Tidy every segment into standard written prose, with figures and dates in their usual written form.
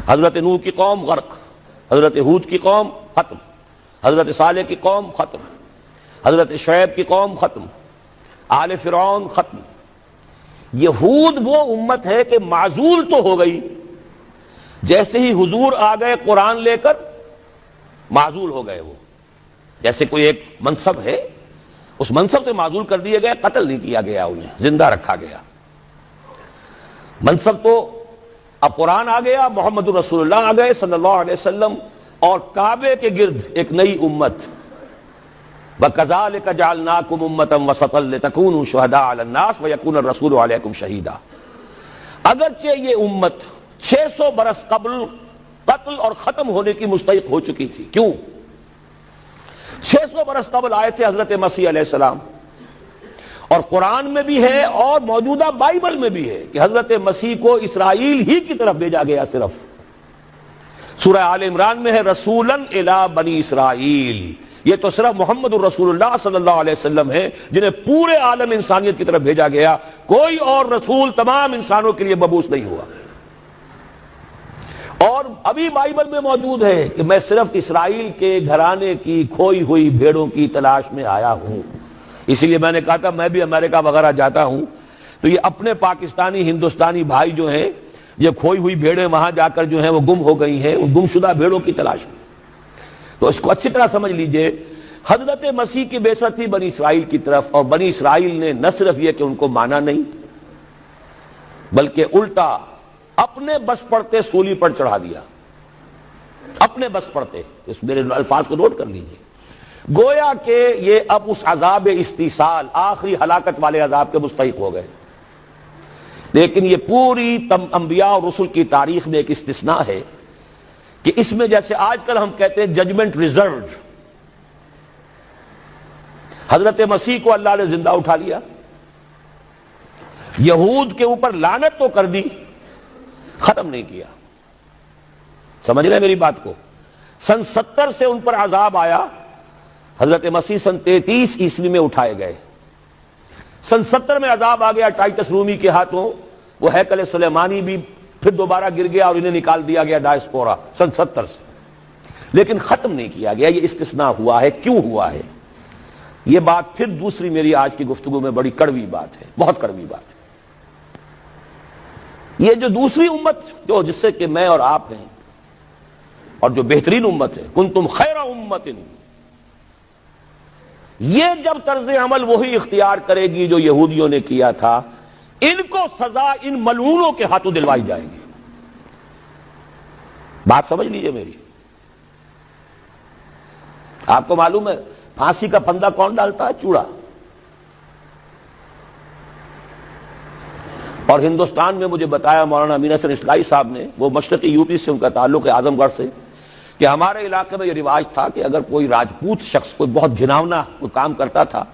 حضرت نوح کی قوم غرق، حضرت ہود کی قوم ختم، حضرت صالح کی قوم ختم، حضرت شعیب کی قوم ختم، آل فرعون ختم۔ یہود وہ امت ہے کہ معزول تو ہو گئی، جیسے ہی حضور آ گئے قرآن لے کر معزول ہو گئے۔ وہ جیسے کوئی ایک منصب ہے، اس منصب سے معزول کر دیے گئے، قتل نہیں کیا گیا، انہیں زندہ رکھا گیا۔ منصب تو اب قرآن آ گیا، محمد رسول اللہ آ گئے صلی اللہ علیہ وسلم، اور کعبے کے گرد ایک نئی امت۔ وَكَذَلِكَ جَعَلْنَاكُمْ أُمَّةً وَسَطًا لِتَكُونُوا شُهَدَاءَ عَلَى النَّاسِ وَيَكُونَ الرَّسُولُ عَلَيْكُمْ شَهِيدًا۔ اگرچہ یہ امت 600 برس قبل قتل اور ختم ہونے کی مستحق ہو چکی تھی، کیوں؟ 600 برس قبل آئے تھے حضرت مسیح علیہ السلام، اور قرآن میں بھی ہے اور موجودہ بائبل میں بھی ہے کہ حضرت مسیح کو اسرائیل ہی کی طرف بھیجا گیا۔ صرف سورہ آل عمران میں ہے رسولاً الی بنی اسرائیل، یہ تو صرف محمد الرسول اللہ صلی اللہ علیہ وسلم ہے جنہیں پورے عالم انسانیت کی طرف بھیجا گیا، کوئی اور رسول تمام انسانوں کے لیے مبعوث نہیں ہوا۔ اور ابھی بائبل میں موجود ہے کہ میں صرف اسرائیل کے گھرانے کی کھوئی ہوئی بھیڑوں کی تلاش میں آیا ہوں۔ اسی لیے میں نے کہا تھا میں بھی امریکہ وغیرہ جاتا ہوں تو یہ اپنے پاکستانی ہندوستانی بھائی جو ہیں، یہ کھوئی ہوئی بھیڑیں وہاں جا کر جو ہیں وہ گم ہو گئی ہیں، ان گمشدہ بھیڑوں کی تلاش میں۔ تو اس کو اچھی طرح سمجھ لیجئے، حضرت مسیح کی بعثت تھی بنی اسرائیل کی طرف، اور بنی اسرائیل نے نہ صرف یہ کہ ان کو مانا نہیں، بلکہ الٹا اپنے بس پڑتے سولی پر چڑھا دیا، اپنے بس پڑتے۔ اس میرے الفاظ کو نوٹ کر لیجئے، گویا کہ یہ اب اس عذاب استیصال، آخری ہلاکت والے عذاب کے مستحق ہو گئے۔ لیکن یہ پوری انبیاء اور رسل کی تاریخ میں ایک استثناء ہے کہ اس میں جیسے آج کل ہم کہتے ہیں ججمنٹ ریزروڈ، حضرت مسیح کو اللہ نے زندہ اٹھا لیا، یہود کے اوپر لعنت تو کر دی، ختم نہیں کیا۔ سمجھ رہے ہیں میری بات کو؟ سن 70 سے ان پر عذاب آیا، حضرت مسیح سن 33 عیسوی میں اٹھائے گئے۔ سن 70 میں عذاب آ گیا ٹائٹس رومی کے ہاتھوں، وہ ہیکل سلیمانی بھی پھر دوبارہ گر گیا اور انہیں نکال دیا گیا ڈائسپورا سن 70 سے، لیکن ختم نہیں کیا گیا۔ یہ استثناء ہوا ہے، کیوں ہوا ہے؟ یہ بات پھر دوسری میری آج کی گفتگو میں بڑی کڑوی بات ہے، بہت کڑوی بات ہے۔ یہ جو دوسری امت جو جس سے کہ میں اور آپ ہیں، اور جو بہترین امت ہے، کنتم خیر امت، یہ جب طرز عمل وہی اختیار کرے گی جو یہودیوں نے کیا تھا، ان کو سزا ان ملعونوں کے ہاتھوں دلوائی جائے گی۔ بات سمجھ لیجئے میری۔ آپ کو معلوم ہے پھانسی کا پھندا کون ڈالتا ہے؟ چوڑا۔ اور ہندوستان میں مجھے بتایا مولانا امین حسن اصلاحی صاحب نے، وہ مشرقی یوپی سے ان کا تعلق ہے، اعظم گڑھ سے، کہ ہمارے علاقے میں یہ رواج تھا کہ اگر کوئی راجپوت شخص کوئی بہت گھناؤنا کوئی کام کرتا تھا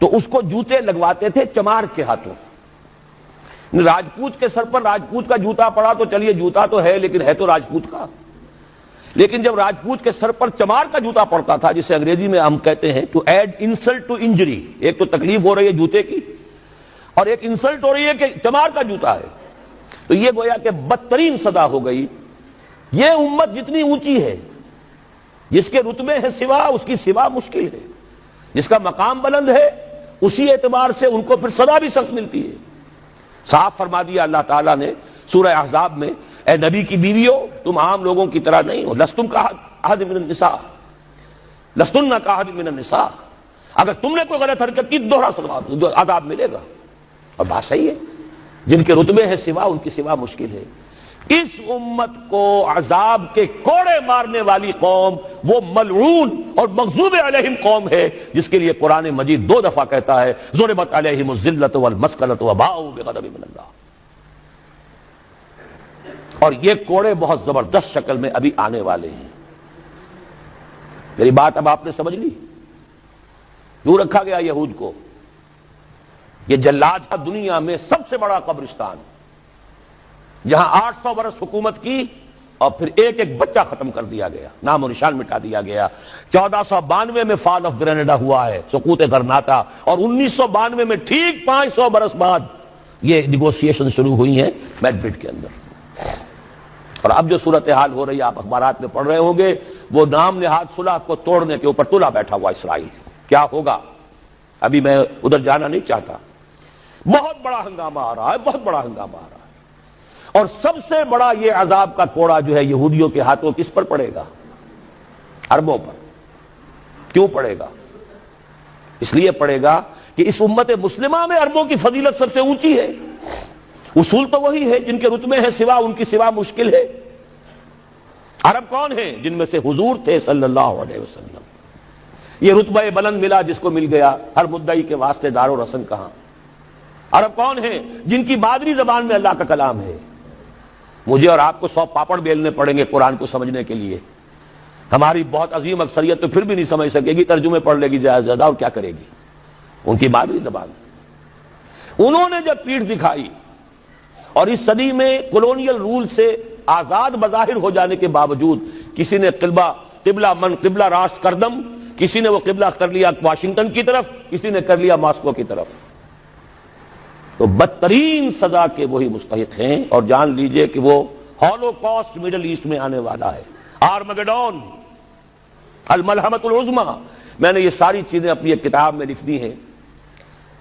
تو اس کو جوتے لگواتے تھے چمار کے ہاتھوں۔ راجپوت کے سر پر راجپوت کا جوتا پڑا تو چلیے جوتا تو ہے، لیکن ہے تو راجپوت کا۔ لیکن جب راجپوت کے سر پر چمار کا جوتا پڑتا تھا، جسے انگریزی میں ہم کہتے ہیں to add insult to injury, ایک تو تکلیف ہو رہی ہے جوتے کی، اور ایک انسلٹ ہو رہی ہے کہ چمار کا جوتا ہے، تو یہ گویا کہ بدترین سزا ہو گئی۔ یہ امت جتنی اونچی ہے، جس کے رتبے ہیں سوا، اس کی سوا مشکل ہے، جس کا مقام بلند ہے اسی اعتبار سے ان کو پھر سزا بھی سخت ملتی ہے۔ صاف فرما دیا اللہ تعالیٰ نے سورہ احزاب میں، اے نبی کی بیویوں تم عام لوگوں کی طرح نہیں ہو، لستم کاحد من النساء، لستن کاحد من النساء، اگر تم نے کوئی غلط حرکت کی دوہرا سزا جو عذاب ملے گا۔ اور بات صحیح ہے، جن کے رتبے ہیں سوا ان کی سوا مشکل ہے۔ اس امت کو عذاب کے کوڑے مارنے والی قوم وہ ملعون اور مغضوب علیہم قوم ہے، جس کے لیے قرآن مجید 2 دفعہ کہتا ہے ضربت علیہم الذلۃ والمسکنۃ وباؤوا بغضب من اللہ۔ اور یہ کوڑے بہت زبردست شکل میں ابھی آنے والے ہیں۔ میری بات اب آپ نے سمجھ لی؟ کیوں رکھا گیا یہود کو؟ یہ جلاد کا دنیا میں سب سے بڑا قبرستان، جہاں 800 برس حکومت کی اور پھر ایک ایک بچہ ختم کر دیا گیا، نام و نشان مٹا دیا گیا۔ 1492 میں فال آف گرینیڈا ہوا ہے، سقوط غرناطہ، اور 1992 میں ٹھیک 500 برس بعد یہ نیگوسیشن شروع ہوئی ہیں میڈرڈ کے اندر۔ اور اب جو صورتحال ہو رہی ہے، آپ اخبارات میں پڑھ رہے ہوں گے، وہ نام نہاد صلح کو توڑنے کے اوپر تلا بیٹھا ہوا اسرائیل. کیا ہوگا ابھی میں ادھر جانا نہیں چاہتا. بہت بڑا ہنگامہ آ رہا ہے، بہت بڑا ہنگامہ آ رہا ہے. اور سب سے بڑا یہ عذاب کا کوڑا جو ہے یہودیوں کے ہاتھوں کس پر پڑے گا؟ عربوں پر. کیوں پڑے گا؟ اس لیے پڑے گا کہ اس امت مسلمہ میں عربوں کی فضیلت سب سے اونچی ہے. اصول تو وہی ہے، جن کے رتبے ہیں سوا ان کی سوا مشکل ہے. عرب کون ہیں؟ جن میں سے حضور تھے صلی اللہ علیہ وسلم. یہ رتبہ بلند ملا جس کو مل گیا، ہر مدعی کے واسطے دار و رسن کہاں. عرب کون ہیں؟ جن کی مادری زبان میں اللہ کا کلام ہے. مجھے اور آپ کو 100 پاپڑ بیلنے پڑیں گے قرآن کو سمجھنے کے لیے. ہماری بہت عظیم اکثریت تو پھر بھی نہیں سمجھ سکے گی، ترجمے پڑھ لے گی زیادہ زیادہ، اور کیا کرے گی ان کی مادری زبان. انہوں نے جب پیٹھ دکھائی اور اس صدی میں کولونیل رول سے آزاد بظاہر ہو جانے کے باوجود کسی نے قبلہ راست کردم، کسی نے وہ قبلہ کر لیا واشنگٹن کی طرف، کسی نے کر لیا ماسکو کی طرف، تو بدترین سزا کے وہی مستحق ہیں. اور جان لیجئے کہ وہ ہولو کاسٹ مڈل ایسٹ میں آنے والا ہے، آرمگڈون، الملحمۃ العظمی. میں نے یہ ساری چیزیں اپنی ایک کتاب میں لکھ دی ہیں،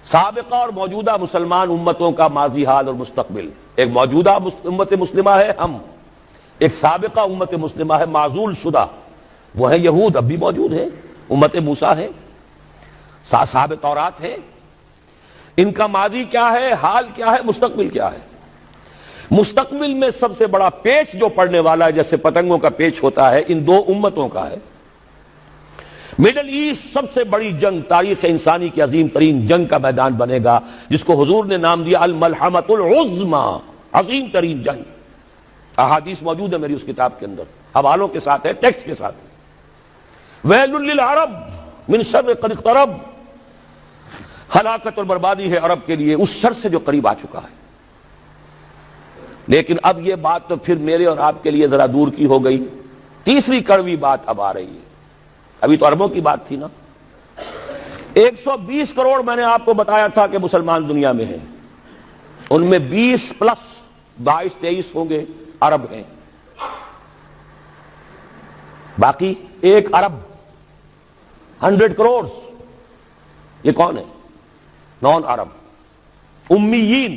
سابقہ اور موجودہ مسلمان امتوں کا ماضی حال اور مستقبل. ایک موجودہ امت مسلمہ ہے ہم، ایک سابقہ امت مسلمہ ہے معزول شدہ، وہ ہے یہود، اب بھی موجود ہے، امت موسیٰ ہے، صاحب تورات ہے. ان کا ماضی کیا ہے، حال کیا ہے، مستقبل کیا ہے؟ مستقبل میں سب سے بڑا پیچ جو پڑنے والا ہے، جیسے پتنگوں کا پیچ ہوتا ہے، ان دو امتوں کا ہے. مڈل ایسٹ سب سے بڑی جنگ، تاریخ انسانی کی عظیم ترین جنگ کا میدان بنے گا، جس کو حضور نے نام دیا الملحمۃ العظمی، عظیم ترین جنگ. احادیث موجود ہے میری اس کتاب کے اندر، حوالوں کے ساتھ ہے، ٹیکسٹ کے ساتھ. ویل للعرب من شر قد اقترب، ہلاکت اور بربادی ہے عرب کے لیے اس شر سے جو قریب آ چکا ہے. لیکن اب یہ بات تو پھر میرے اور آپ کے لیے ذرا دور کی ہو گئی. تیسری کڑوی بات اب آ رہی ہے. ابھی تو عربوں کی بات تھی نا. 120 کروڑ میں نے آپ کو بتایا تھا کہ مسلمان دنیا میں ہیں، ان میں 20 پلس 22-23 ہوں گے عرب ہیں. باقی 1 ارب 100 کروڑ یہ کون ہے؟ نون عرب، امیین.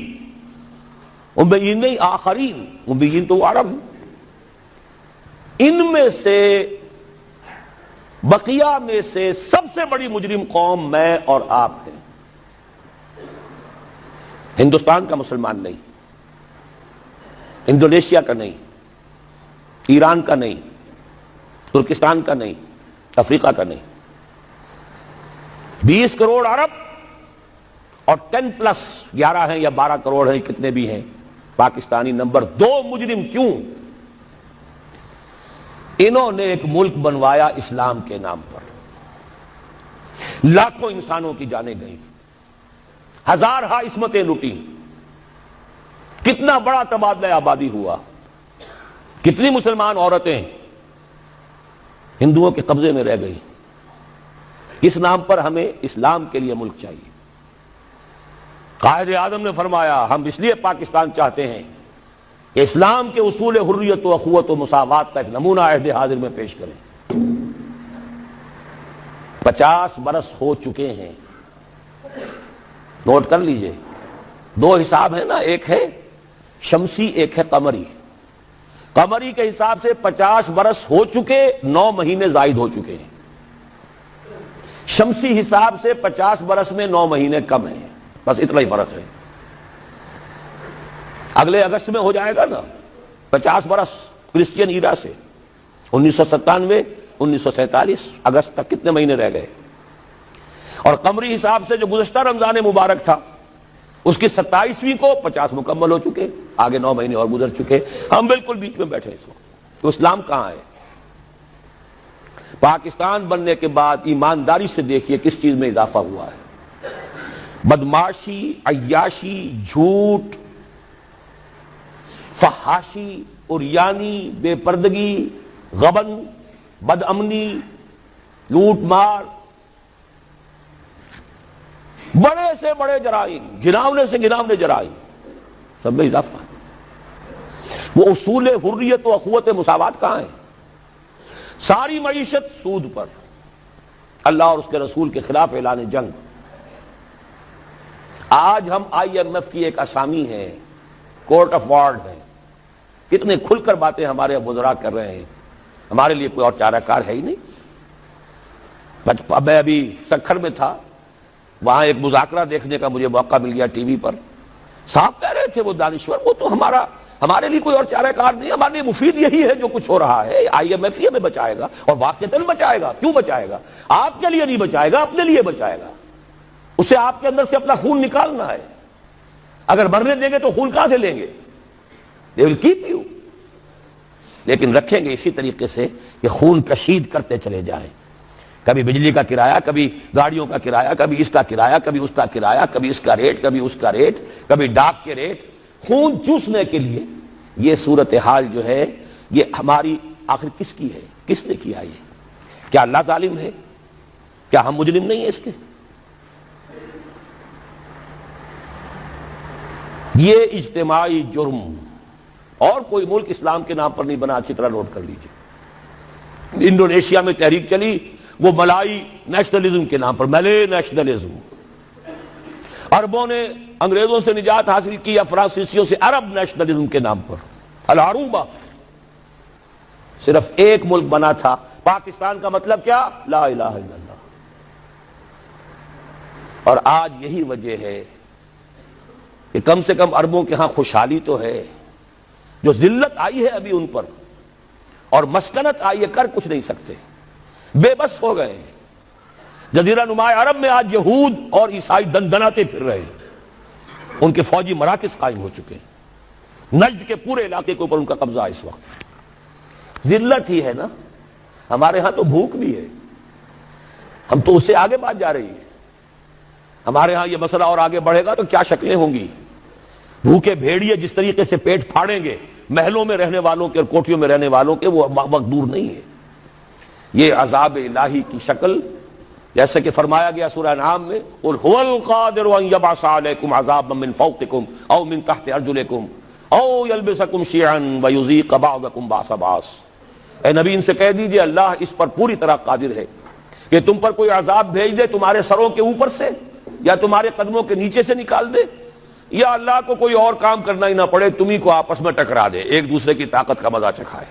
امیین نہیں، آخرین. امیین تو عرب ہیں. ان میں سے بقیہ میں سے سب سے بڑی مجرم قوم میں اور آپ ہیں. ہندوستان کا مسلمان نہیں، انڈونیشیا کا نہیں، ایران کا نہیں، ترکستان کا نہیں، افریقہ کا نہیں. 20 کروڑ عرب اور 10 پلس 11 ہیں یا 12 کروڑ ہیں، کتنے بھی ہیں پاکستانی. نمبر 2 مجرم. کیوں؟ انہوں نے ایک ملک بنوایا اسلام کے نام پر، لاکھوں انسانوں کی جانیں گئیں، ہزارہا عصمتیں لوٹی، کتنا بڑا تبادلہ آبادی ہوا، کتنی مسلمان عورتیں ہندوؤں کے قبضے میں رہ گئی. اس نام پر ہمیں اسلام کے لیے ملک چاہیے. قائد اعظم نے فرمایا ہم اس لیے پاکستان چاہتے ہیں کہ اسلام کے اصول حریت و اخوت و مساوات کا ایک نمونہ عہد حاضر میں پیش کریں. 50 برس ہو چکے ہیں. نوٹ کر لیجئے، 2 حساب ہیں نا، ایک ہے شمسی، ایک ہے قمری. قمری کے حساب سے 50 برس ہو چکے، 9 مہینے زائد ہو چکے ہیں. شمسی حساب سے 50 برس میں 9 مہینے کم ہیں، بس اتنا ہی فرق ہے. اگلے اگست میں ہو جائے گا نا 50 برس کرسچین ایرا سے. 1997 1947 اگست تک کتنے مہینے رہ گئے؟ اور قمری حساب سے جو گزشتہ رمضان مبارک تھا اس کی 27ویں کو 50 مکمل ہو چکے، آگے 9 مہینے اور گزر چکے. ہم بالکل بیچ میں بیٹھے اس وقت. تو اسلام کہاں ہے؟ پاکستان بننے کے بعد ایمانداری سے دیکھیے کس چیز میں اضافہ ہوا ہے. بدمعاشی، عیاشی، جھوٹ، فحاشی، عریانی، بے پردگی، غبن، بد امنی، لوٹ مار، بڑے سے بڑے جرائم، گھناونے سے گھناونے جرائم، سب میں اضافہ ہے. وہ اصول حریت و اخوت مساوات کہاں ہیں؟ ساری معیشت سود پر، اللہ اور اس کے رسول کے خلاف اعلان جنگ۔ آج ہم IMF کی ایک اسامی ہے، کورٹ آف وارڈ ہے، کتنے کھل کر باتیں ہمارے وزراء کر رہے ہیں، ہمارے لیے کوئی اور چارہ کار ہے ہی نہیں۔ میں ابھی سکھر میں تھا، وہاں ایک مذاکرہ دیکھنے کا مجھے موقع مل گیا ٹی وی پر، صاحب کہہ رہے تھے وہ دانشور، وہ تو ہمارے لیے کوئی اور چارہ کار نہیں، ہمارے لیے مفید یہی ہے جو کچھ ہو رہا ہے، IMF ہی ہمیں بچائے گا، اور واقعتاً بچائے گا۔ کیوں بچائے گا؟ آپ کے لیے نہیں بچائے گا، اپنے لیے بچائے گا۔ اسے آپ کے اندر سے اپنا خون نکالنا ہے، اگر مرنے دیں گے تو خون کہاں سے لیں گے؟ they will keep you، لیکن رکھیں گے اسی طریقے سے کہ خون کشید کرتے چلے جائیں، کبھی بجلی کا کرایہ، کبھی گاڑیوں کا کرایہ، کبھی اس کا کرایہ، کبھی اس کا کرایہ، کبھی اس کا ریٹ، کبھی اس کا ریٹ، کبھی ڈاک کے ریٹ، خون چوسنے کے لیے۔ یہ صورتحال جو ہے یہ ہماری آخر کس کی ہے؟ کس نے کیا یہ؟ کیا اللہ ظالم ہے؟ کیا ہم مجرم نہیں ہیں اس کے؟ یہ اجتماعی جرم، اور کوئی ملک اسلام کے نام پر نہیں بنا، اچھی طرح نوٹ کر لیجیے۔ انڈونیشیا میں تحریک چلی وہ ملائی نیشنلزم کے نام پر، ملے نیشنلزم، عربوں نے انگریزوں سے نجات حاصل کی یا فرانسیسیوں سے عرب نیشنلزم کے نام پر، العروبہ۔ صرف ایک ملک بنا تھا، پاکستان کا مطلب کیا؟ لا الہ الا اللہ۔ اور آج یہی وجہ ہے کہ کم سے کم عربوں کے ہاں خوشحالی تو ہے، جو ذلت آئی ہے ابھی ان پر اور مسکنت آئی ہے، کر کچھ نہیں سکتے، بے بس ہو گئے۔ جزیرہ نما عرب میں آج یہود اور عیسائی دندناتے پھر رہے ہیں، ان کے فوجی مراکز قائم ہو چکے ہیں، نجد کے پورے علاقے کے اوپر ان کا قبضہ ہے اس وقت۔ ذلت ہی ہے نا، ہمارے ہاں تو بھوک بھی ہے، ہم تو اس سے آگے بات جا رہی ہے۔ ہمارے ہاں یہ مسئلہ اور آگے بڑھے گا تو کیا شکلیں ہوں گی، بھوکے بھیڑیے جس طریقے سے پیٹ پھاڑیں گے محلوں میں رہنے والوں کے اور کوٹھیوں میں رہنے والوں کے، وہ وقت دور نہیں ہے۔ یہ عذاب الہی کی شکل، جیسے کہ فرمایا گیا سورہ انعام میں، قُلْ هُوَ الْقَادِرُ أَن يَبْعَثَ عَلَيْكُمْ عَذَابًا مِّن فَوْقِكُمْ أَوْ مِن تَحْتِ أَرْجُلِكُمْ أَوْ يَلْبِسَكُمْ شِيَعًا وَيُذِيقَ بَعْضَكُمْ بَأْسَ بَعْضٍ۔ اے نبی ان سے کہہ دیجئے اللہ اس پر پوری طرح قادر ہے کہ تم پر کوئی عذاب بھیج دے تمہارے سروں کے اوپر سے یا تمہارے قدموں کے نیچے سے نکال دے، یا اللہ کو کوئی اور کام کرنا ہی نہ پڑے، تمہیں کو آپس میں ٹکرا دے، ایک دوسرے کی طاقت کا مزہ چکھائے۔